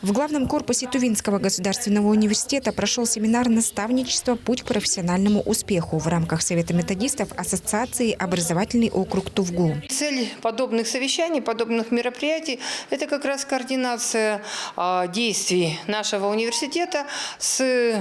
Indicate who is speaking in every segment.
Speaker 1: В главном корпусе Тувинского государственного университета прошел семинар «Наставничество. Путь к профессиональному успеху» в рамках Совета методистов Ассоциации «Образовательный округ Тувгу».
Speaker 2: Цель подобных совещаний, подобных мероприятий – это как раз координация действий нашего университета с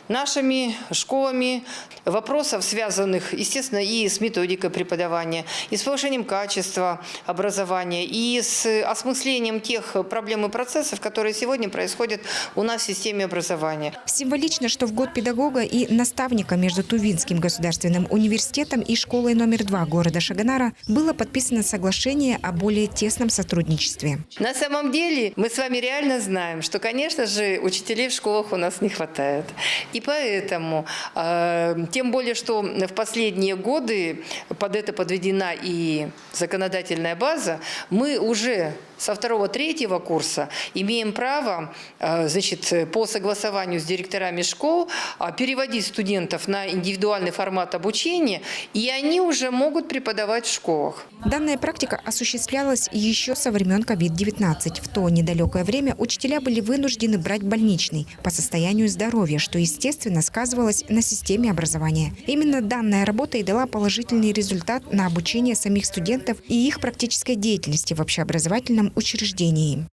Speaker 2: нашими школами, вопросов, связанных, естественно, и с методикой преподавания, и с повышением качества образования, и с осмыслением тех проблем и процессов, которые сегодня происходят у нас в системе образования.
Speaker 1: Символично, что в год педагога и наставника между Тувинским государственным университетом и школой номер 2 города Шаганара было подписано соглашение о более тесном сотрудничестве.
Speaker 2: На самом деле мы с вами реально знаем, что, конечно же, учителей в школах у нас не хватает. И поэтому, тем более, что в последние годы под это подведена и законодательная база, мы уже со 2-3 курса имеем право, по согласованию с директорами школ переводить студентов на индивидуальный формат обучения, и они уже могут преподавать в школах.
Speaker 1: Данная практика осуществлялась еще со времен COVID-19. В то недалекое время учителя были вынуждены брать больничный по состоянию здоровья, что, естественно, сказывалось на системе образования. Именно данная работа и дала положительный результат на обучение самих студентов и их практической деятельности в общеобразовательном учреждении.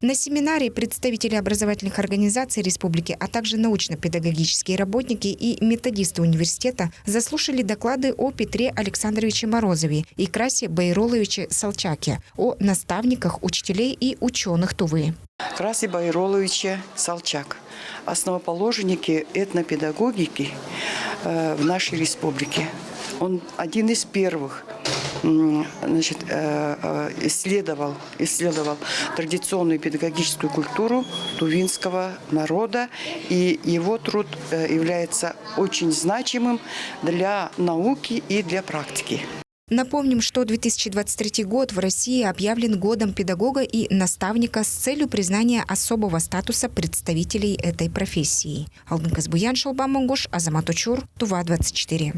Speaker 1: На семинаре представители образовательных организаций республики, а также научно-педагогические работники и методисты университета заслушали доклады о Петре Александровиче Морозове и Красе Байроловиче Салчаке, о наставниках, учителей и ученых Тувы.
Speaker 3: Красе Байроловиче Салчак – основоположники этнопедагогики в нашей республике. Он один из первых исследовал традиционную педагогическую культуру тувинского народа, и его труд является очень значимым для науки и для практики.
Speaker 1: Напомним, что 2023 год в России объявлен годом педагога и наставника с целью признания особого статуса представителей этой профессии. Алтын Казбуян, Шолбан Монгош, Азамат Учур, Тува 24.